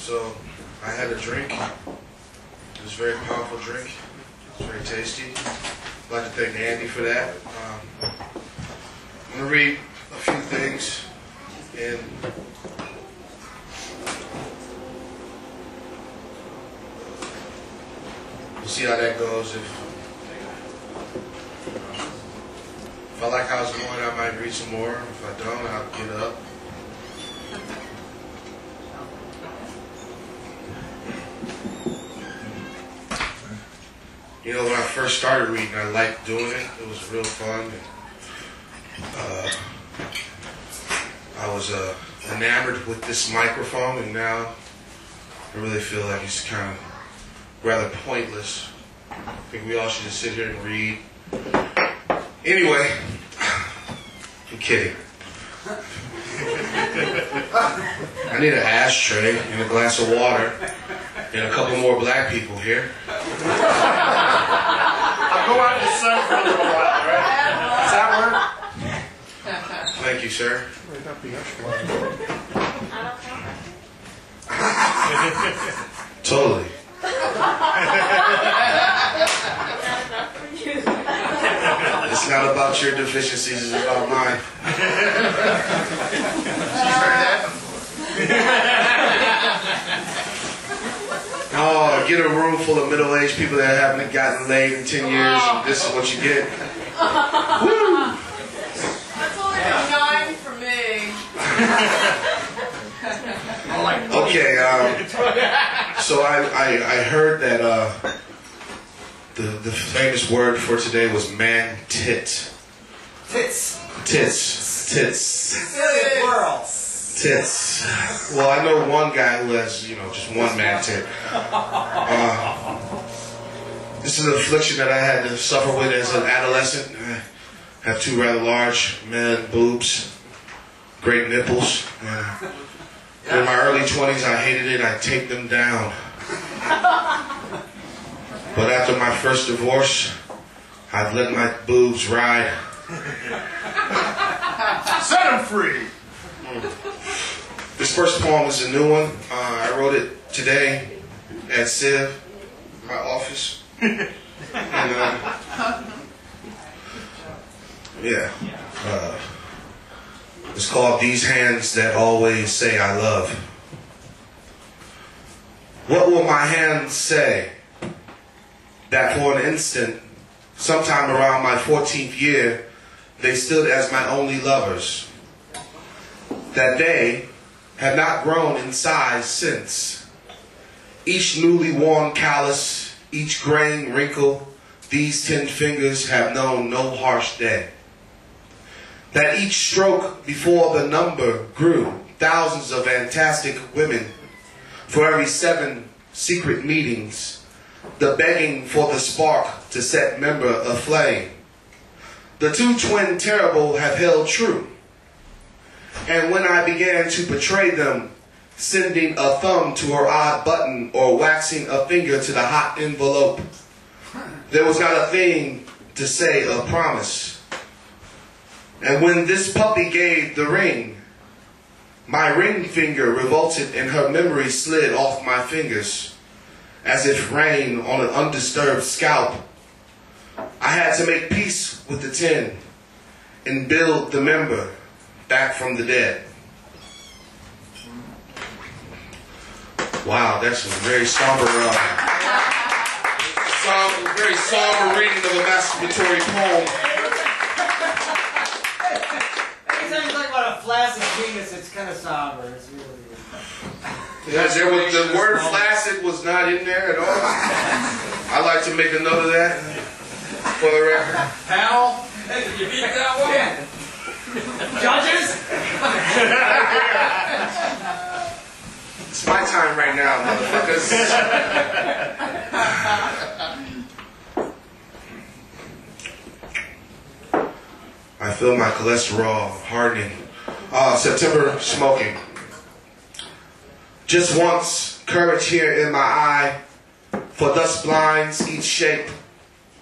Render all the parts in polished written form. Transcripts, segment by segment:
So I had a drink. It was a very powerful drink. It was very tasty. I'd like to thank Andy for that. I'm going to read a few things and we'll see how that goes. If I like how it's going, I might read some more. If I don't, I'll get up. You know, when I first started reading, I liked doing it. It was real fun. And, I was enamored with this microphone, and now I really feel like it's kind of rather pointless. I think we all should just sit here and read. Anyway, I'm kidding. I need an ashtray and a glass of water and a couple more black people here. I'll go out in the sun for a little while, right? Does that work? Thank you, sir. Totally. It's not about your deficiencies, it's about mine. Oh, get a room full of middle-aged people that haven't gotten laid in 10 years, and this is what you get. Woo! That's only a 9 for me. Okay, so I heard that the famous word for today was man tit. Tits. Tits. Tits. Plural. Tits. Well, I know one guy who has, just one man tit. This is an affliction that I had to suffer with as an adolescent. I have two rather large man boobs, great nipples. In my early 20s, I hated it. I taped them down. But after my first divorce, I've let my boobs ride. Set them free. This first poem is a new one. I wrote it today at Civ, my office. And, it's called These Hands That Always Say I Love. What will my hands say that for an instant, sometime around my 14th year, they stood as my only lovers? That they have not grown in size since. Each newly worn callus, each graying wrinkle, these 10 fingers have known no harsh day. That each stroke before the number grew thousands of fantastic women for every 7 secret meetings, the begging for the spark to set member aflame. The two twin terrible have held true. And when I began to betray them, sending a thumb to her odd button or waxing a finger to the hot envelope, there was not a thing to say of promise. And when this puppy gave the ring, my ring finger revolted and her memory slid off my fingers, as if rain on an undisturbed scalp. I had to make peace with the 10 and build the member back from the dead. Wow, that's a very somber, very somber reading of a masturbatory poem. Anytime you talk about a flaccid penis, it's kind of somber. It's really weird. Yeah, the word flaccid was not in there at all. I'd like to make a note of that for the record. Pal, hey, did you beat that one? Judges? It's my time right now, motherfuckers. I feel my cholesterol hardening. September smoking. Just once, courage here in my eye, for thus blinds each shape.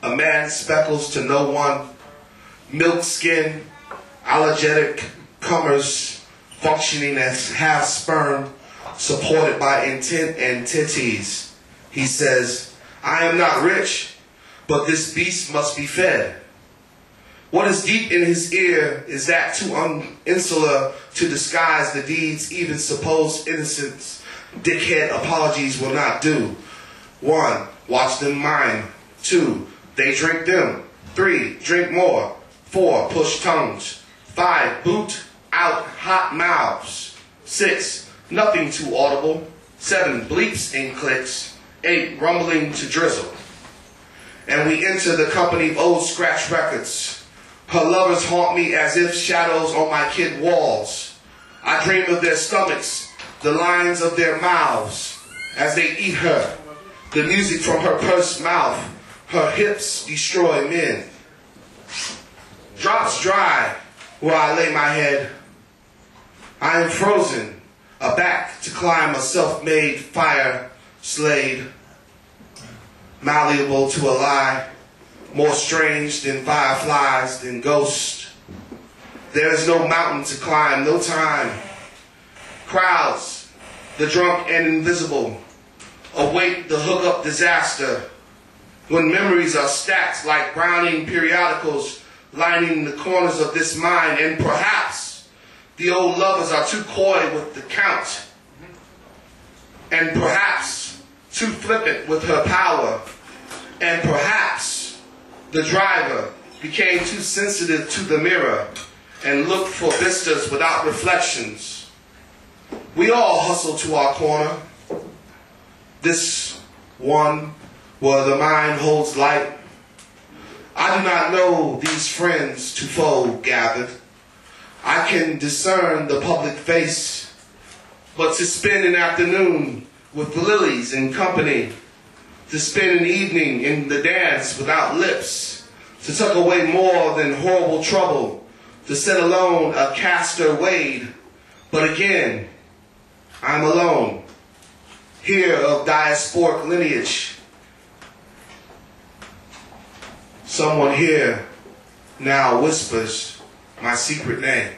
A man's speckles to no one. Milk skin, allergenic comers functioning as half sperm, supported by entities. He says, I am not rich, but this beast must be fed. What is deep in his ear is that too insular to disguise the deeds even supposed innocence dickhead apologies will not do. 1. Watch them mine. 2. They drink them. 3. Drink more. 4. Push tongues. 5. Boot out hot mouths. 6. Nothing too audible. 7. Bleeps and clicks. 8. Rumbling to drizzle. And we enter the company of old scratch records. Her lovers haunt me as if shadows on my kid walls. I dream of their stomachs, the lines of their mouths, as they eat her. The music from her pursed mouth, her hips destroy men. Drops dry where I lay my head. I am frozen, aback to climb a self-made fire slade. Malleable to a lie, more strange than fireflies, than ghosts. There is no mountain to climb, no time. Crowds, the drunk and invisible, await the hookup disaster. When memories are stacked like Browning periodicals lining the corners of this mind, and perhaps the old lovers are too coy with the count, and perhaps too flippant with her power, and perhaps the driver became too sensitive to the mirror and looked for vistas without reflections. We all hustle to our corner. This one where the mind holds light. I do not know these friends to foe gathered. I can discern the public face, but to spend an afternoon with lilies in company, to spend an evening in the dance without lips, to tuck away more than horrible trouble, to set alone a castor wade. But again, I'm alone, here of diasporic lineage. Someone here now whispers my secret name.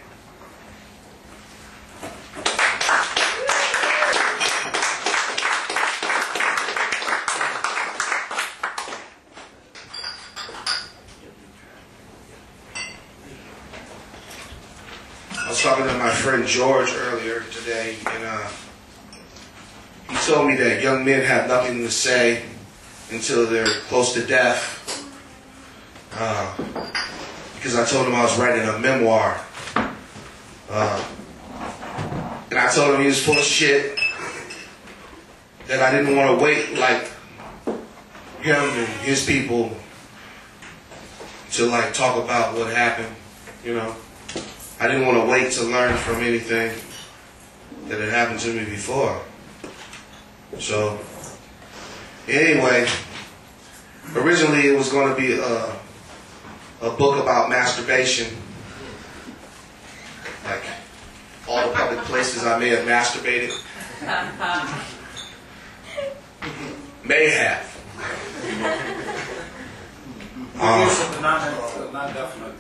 I was talking to my friend George earlier today, and he told me that young men have nothing to say until they're close to death. Because I told him I was writing a memoir. And I told him he was full of shit, that I didn't want to wait like him and his people to like talk about what happened, you know. I didn't want to wait to learn from anything that had happened to me before. So, anyway, originally it was going to be a book about masturbation. Like all the public places I may have masturbated. May have. Not definite.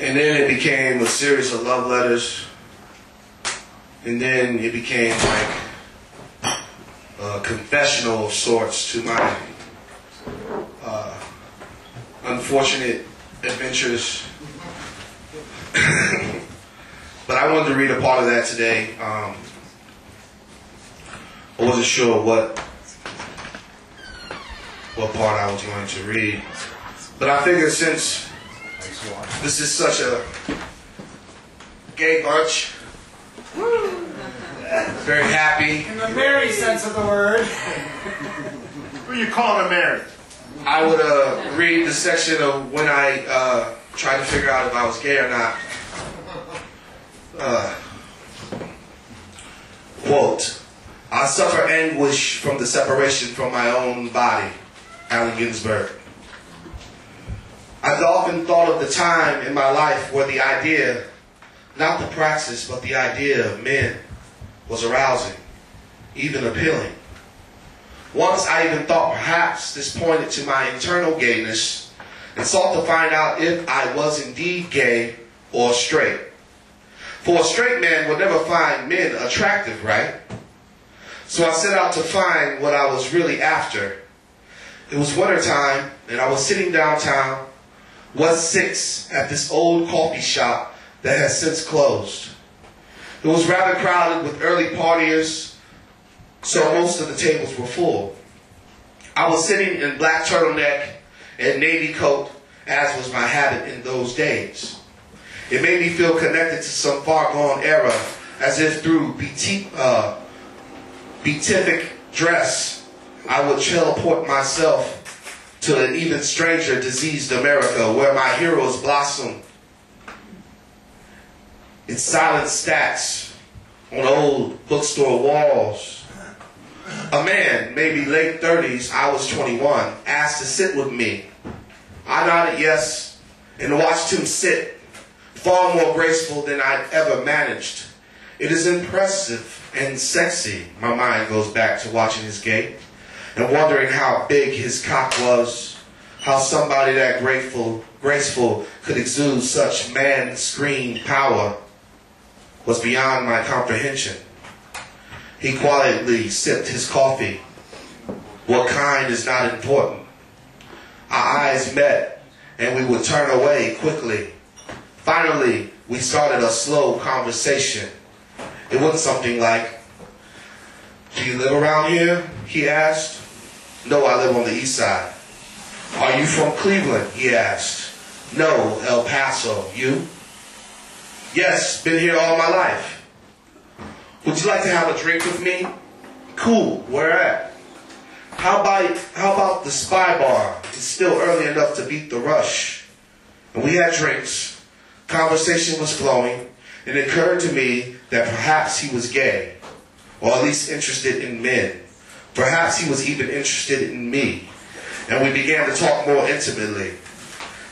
And then it became a series of love letters. And then it became like a confessional of sorts to my unfortunate adventures. But I wanted to read a part of that today. I wasn't sure what part I was going to read. But I figured since this is such a gay bunch, very happy. In the merry sense of the word. Who you calling a Mary? I would read the section of when I tried to figure out if I was gay or not. Quote, I suffer anguish from the separation from my own body. Allen Ginsberg. I've often thought of the time in my life where the idea, not the praxis, but the idea of men was arousing, even appealing. Once I even thought perhaps this pointed to my internal gayness and sought to find out if I was indeed gay or straight. For a straight man would never find men attractive, right? So I set out to find what I was really after. It was wintertime, and I was sitting downtown, West 6, at this old coffee shop that has since closed. It was rather crowded with early partiers, so most of the tables were full. I was sitting in black turtleneck and navy coat, as was my habit in those days. It made me feel connected to some far-gone era, as if through beatific dress, I would teleport myself to an even stranger diseased America, where my heroes blossom in silent stacks on old bookstore walls. A man, maybe late 30s, I was 21, asked to sit with me. I nodded yes and watched him sit, far more graceful than I'd ever managed. It is impressive and sexy. My mind goes back to watching his gait and wondering how big his cock was, how somebody that graceful could exude such man-screen power was beyond my comprehension. He quietly sipped his coffee. What kind is not important. Our eyes met, and we would turn away quickly. Finally, we started a slow conversation. It wasn't something like, "Do you live around here?" he asked. "No, I live on the east side." "Are you from Cleveland?" he asked. "No, El Paso. You?" "Yes, been here all my life." "Would you like to have a drink with me?" "Cool, where at?" How about the Spy Bar? It's still early enough to beat the rush." And we had drinks. Conversation was flowing. It occurred to me that perhaps he was gay, or at least interested in men. Perhaps he was even interested in me. And we began to talk more intimately,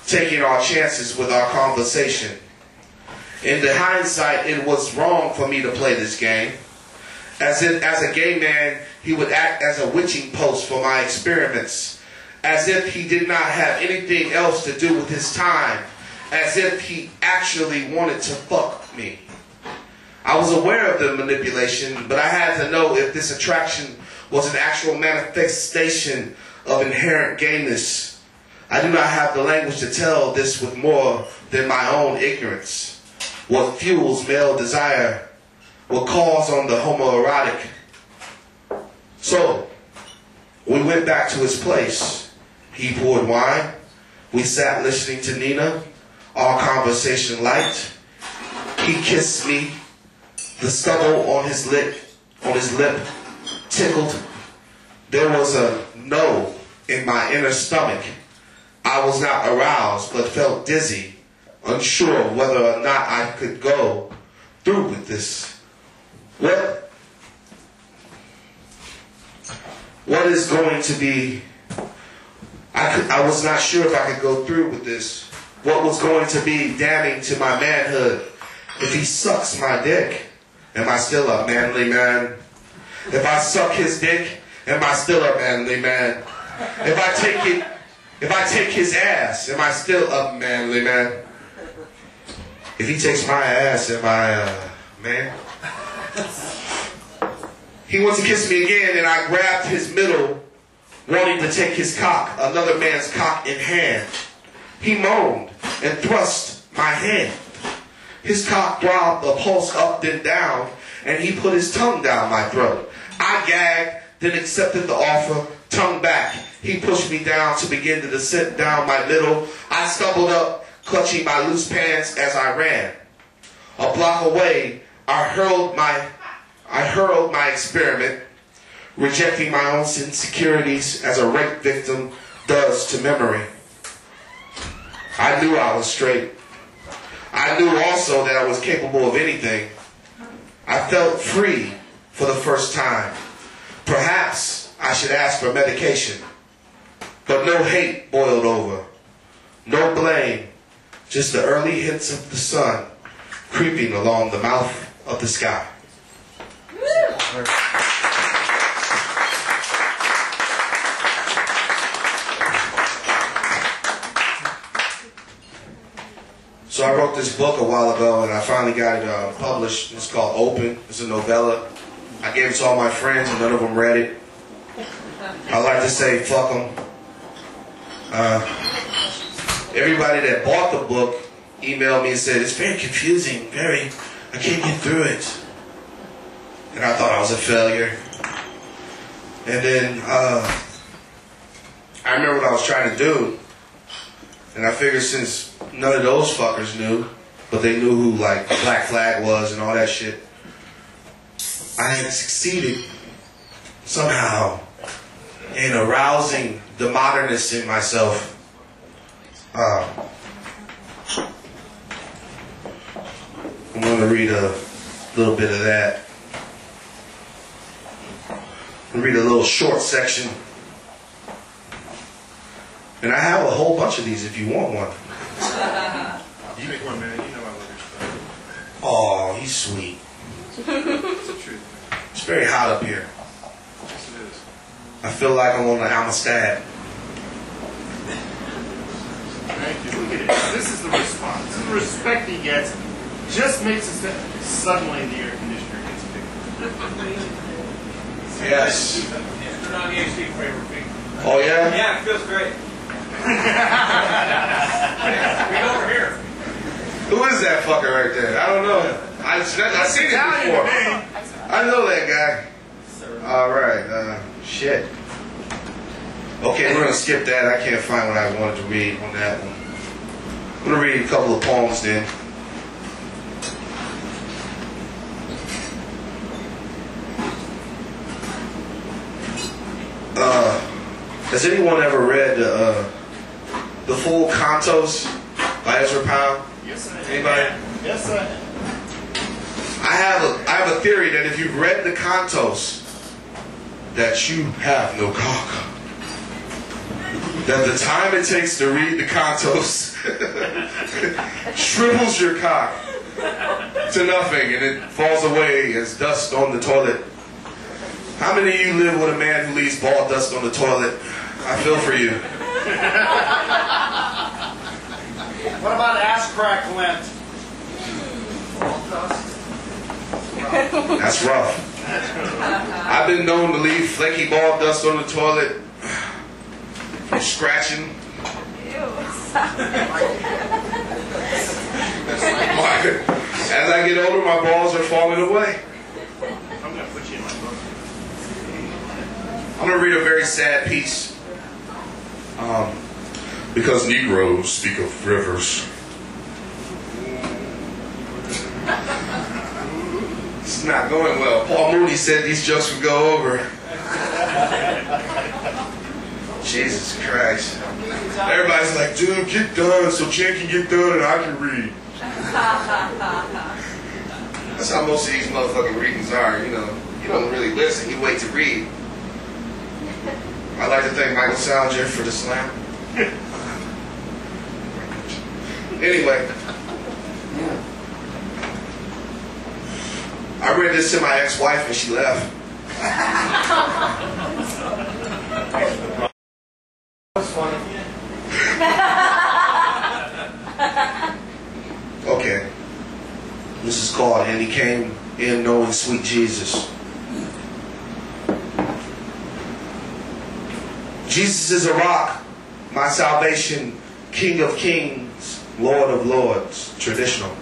taking our chances with our conversation. In the hindsight, it was wrong for me to play this game. As a gay man, he would act as a witching post for my experiments, as if he did not have anything else to do with his time, as if he actually wanted to fuck me. I was aware of the manipulation, but I had to know if this attraction was an actual manifestation of inherent gayness. I do not have the language to tell this with more than my own ignorance. What fuels male desire, what calls on the homoerotic. So, we went back to his place. He poured wine. We sat listening to Nina. Our conversation light. He kissed me. The stubble on his lip tickled. There was a no in my inner stomach. I was not aroused, but felt dizzy, unsure whether or not I could go through with this. What is going to be? I was not sure if I could go through with this. What was going to be damning to my manhood? If he sucks my dick, am I still a manly man? If I suck his dick, am I still a manly man? If I take his ass, am I still a manly man? If he takes my ass, am I a man? He went to kiss me again, and I grabbed his middle, wanting to take his cock, another man's cock in hand. He moaned and thrust my hand. His cock throbbed, the pulse up and down, and he put his tongue down my throat. I gagged, then accepted the offer, tongue back. He pushed me down to begin to descend down my middle. I stumbled up, clutching my loose pants as I ran. A block away, I hurled my experiment, rejecting my own insecurities as a rape victim does to memory. I knew I was straight. I knew also that I was capable of anything. I felt free for the first time. Perhaps I should ask for medication. But no hate boiled over. No blame. Just the early hints of the sun creeping along the mouth of the sky. So I wrote this book a while ago, and I finally got it published. It's called Open. It's a novella. I gave it to all my friends, and none of them read it. I like to say, fuck them. Everybody that bought the book emailed me and said, it's very confusing, I can't get through it. And I thought I was a failure. And then I remember what I was trying to do. And I figured since none of those fuckers knew, but they knew who like Black Flag was and all that shit, I had succeeded somehow in arousing the modernist in myself. I'm going to read a little bit of that. I'm going to read a little short section. And I have a whole bunch of these if you want one. You make one, man. You know I love your stuff. Oh, he's sweet. It's the truth. It's very hot up here. Yes, it is. I feel like I'm on the Amistad. Thank you. Look at it. This is the response. The respect he gets just makes it suddenly the air conditioner gets bigger. Yes. Turn on the AC for your feet. Oh, yeah? Yeah, it feels great. Right over here. Who is that fucker right there? I don't know. I've seen it before. I know that guy. All right. Shit. Okay, we're going to skip that. I can't find what I wanted to read on that one. I'm going to read a couple of poems then. Has anyone ever read the full Cantos by Ezra Pound? Yes, I have. Anybody? Yes, I have. I have a theory that if you've read the Cantos, that you have no cock. That the time it takes to read the Cantos shrivels your cock to nothing and it falls away as dust on the toilet. How many of you live with a man who leaves ball dust on the toilet? I feel for you. What about ass crack lint? That's rough. I've been known to leave flaky ball dust on the toilet from scratching. As I get older, my balls are falling away. I'm going to put you in my book. I'm going to read a very sad piece. Because Negroes speak of rivers. It's not going well. Paul Mooney said these jokes would go over. Jesus Christ. Everybody's like, dude, get done so Jen can get done and I can read. That's how most of these motherfucking readings are, you know. You don't really listen, you wait to read. I'd like to thank Michael Salinger for the slam. Anyway. I read this to my ex-wife and she left. That's funny. Okay. This is called And He Came In Knowing Sweet Jesus. Jesus is a rock, my salvation, King of kings, Lord of lords, traditional.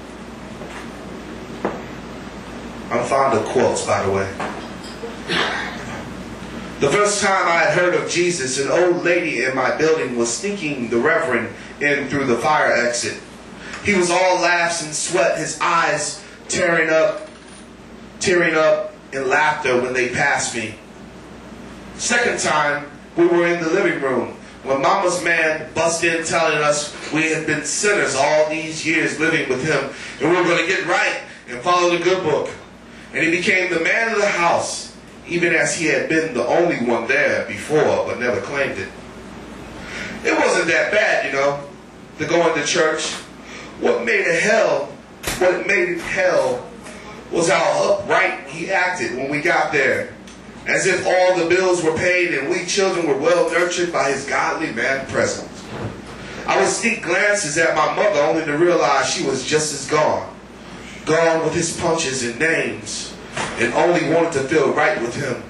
I'm fond of quotes, by the way. The first time I had heard of Jesus, an old lady in my building was sneaking the Reverend in through the fire exit. He was all laughs and sweat, his eyes tearing up in laughter when they passed me. Second time, we were in the living room when Mama's man busted in telling us we had been sinners all these years living with him and we were going to get right and follow the good book. And he became the man of the house, even as he had been the only one there before but never claimed it. It wasn't that bad, you know, to go into church. What made it hell was how upright he acted when we got there. As if all the bills were paid and we children were well nurtured by his godly man presence. I would sneak glances at my mother only to realize she was just as gone. Gone with his punches and names, and only wanted to feel right with him.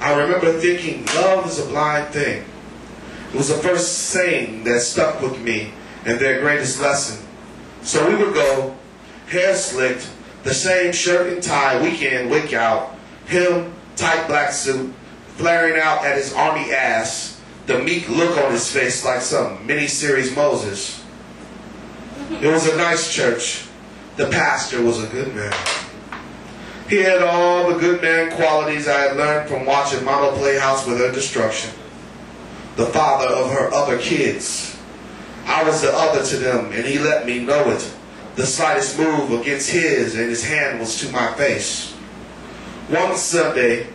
I remember thinking, love is a blind thing. It was the first saying that stuck with me and their greatest lesson. So we would go, hair slicked, the same shirt and tie, week in, week out, him, tight black suit, flaring out at his army ass, the meek look on his face like some mini-series Moses. It was a nice church. The pastor was a good man. He had all the good man qualities I had learned from watching Mama play house with her destruction. The father of her other kids. I was the other to them, and he let me know it. The slightest move against his, and his hand was to my face. One Sunday,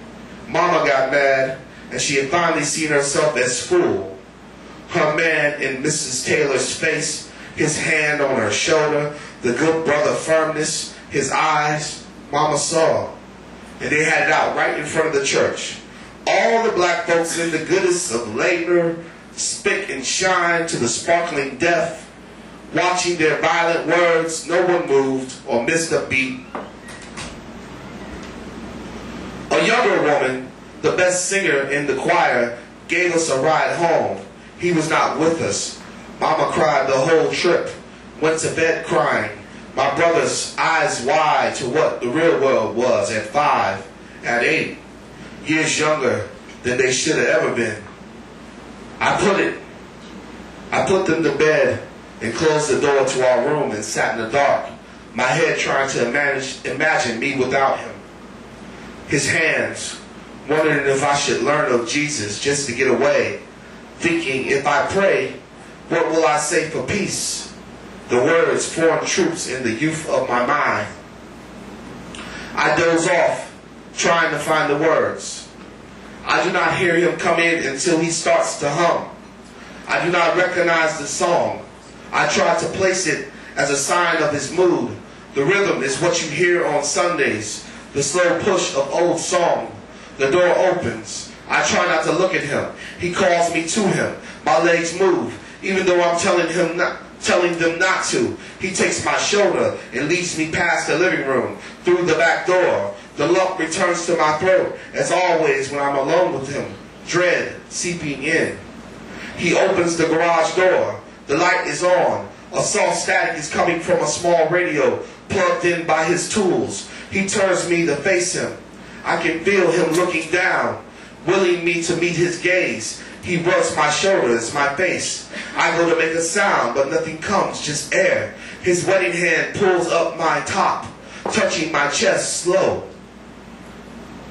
Mama got mad, and she had finally seen herself as fool. Her man in Mrs. Taylor's face, his hand on her shoulder, the good brother firmness, his eyes, Mama saw. And they had it out right in front of the church. All the black folks in the goodness of labor, spick and shine to the sparkling death, watching their violent words, no one moved or missed a beat. A younger woman, the best singer in the choir, gave us a ride home. He was not with us. Mama cried the whole trip, went to bed crying. My brother's eyes wide to what the real world was at 5, at 8, years younger than they should have ever been. I put them to bed and closed the door to our room and sat in the dark, my head trying to imagine me without him. His hands, wondering if I should learn of Jesus just to get away, thinking if I pray, what will I say for peace? The words, foreign troops in the youth of my mind. I doze off, trying to find the words. I do not hear him come in until he starts to hum. I do not recognize the song. I try to place it as a sign of his mood. The rhythm is what you hear on Sundays, the slow push of old song. The door opens. I try not to look at him. He calls me to him. My legs move, even though I'm telling them not to. He takes my shoulder and leads me past the living room, through the back door. The lump returns to my throat, as always when I'm alone with him, dread seeping in. He opens the garage door. The light is on. A soft static is coming from a small radio plugged in by his tools. He turns me to face him. I can feel him looking down, willing me to meet his gaze. He rubs my shoulders, my face. I go to make a sound, but nothing comes, just air. His wetting hand pulls up my top, touching my chest slow.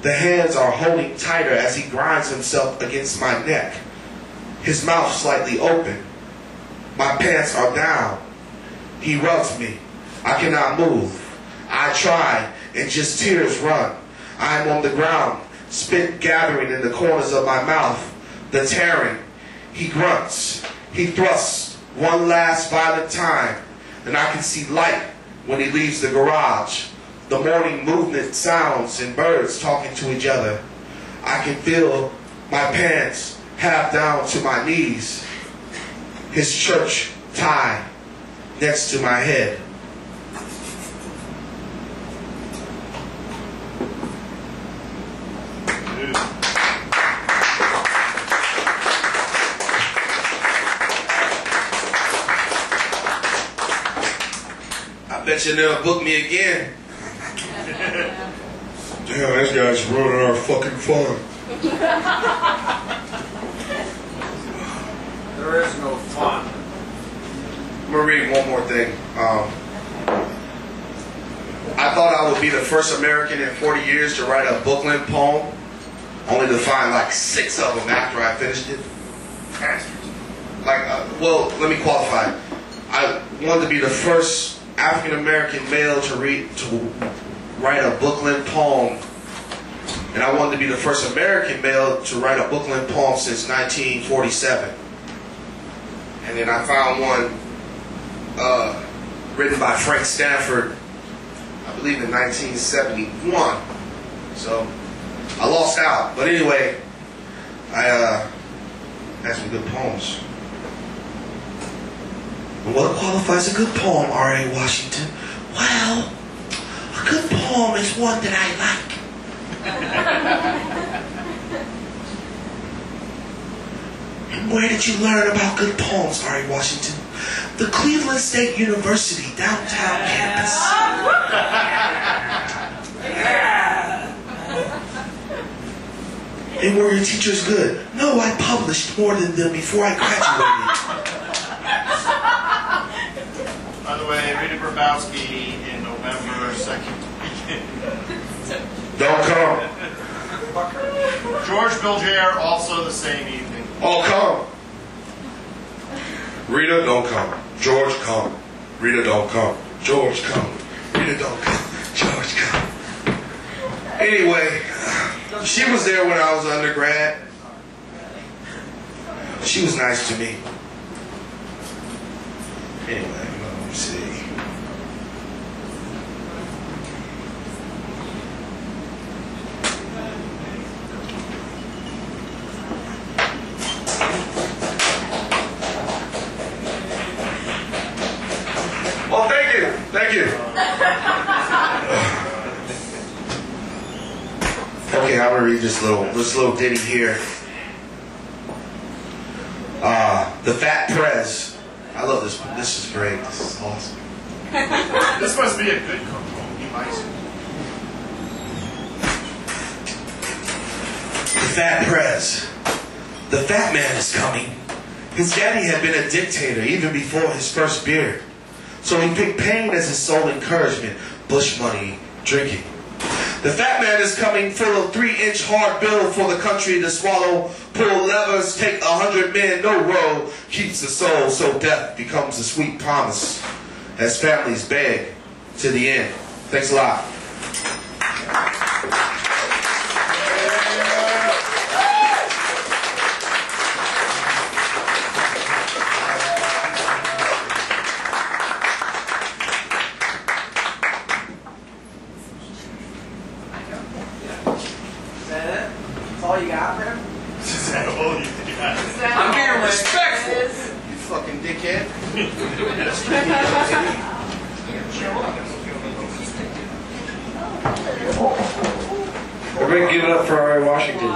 The hands are holding tighter as he grinds himself against my neck. His mouth slightly open. My pants are down. He rubs me. I cannot move. I try, and just tears run. I am on the ground, spit gathering in the corners of my mouth. The tearing. He grunts. He thrusts one last violent time, and I can see light when he leaves the garage. The morning movement sounds and birds talking to each other. I can feel my pants half down to my knees. His church tie next to my head. I bet you never book me again. Damn, this guy's ruining our fucking fun. There is no fun. I'm going to read one more thing. I thought I would be the first American in 40 years to write a book-length poem, only to find like 6 of them after I finished it. Well, let me qualify. I wanted to be the first African-American male to write a book-length poem, and I wanted to be the first American male to write a book-length poem since 1947. And then I found one written by Frank Stanford, I believe in 1971. So I lost out. But anyway, I had some good poems. What qualifies a good poem, R.A. Washington? Well, a good poem is one that I like. And where did you learn about good poems, R.A. Washington? The Cleveland State University downtown campus. And were your teachers good? No, I published more than them before I graduated. By the way, Rita Grabowski in November 2nd weekend. Don't come. George Bilger also the same evening. Oh, come. Rita, don't come. George, come. Rita, don't come. George, come. Rita, don't come. George, come. Anyway, she was there when I was undergrad. She was nice to me. Anyway, let me see. Well, thank you. Thank you. Okay, I'm gonna read this little ditty here. The Fat Prez. I love this one. This is great. This is awesome. This must be a good cookbook. He likes it. The Fat Prez. The fat man is coming. His daddy had been a dictator even before his first beer. So he picked pain as his sole encouragement. Bush money, drinking. The fat man is coming, full of 3-inch hard bill for the country to swallow. Pull levers, take 100 men, no row. Keeps the soul, so death becomes a sweet promise. As families beg to the end. Thanks a lot. All you got, man? Is that all you got? I'm being respectful. You fucking dickhead. Everybody give it up for R.A. Washington.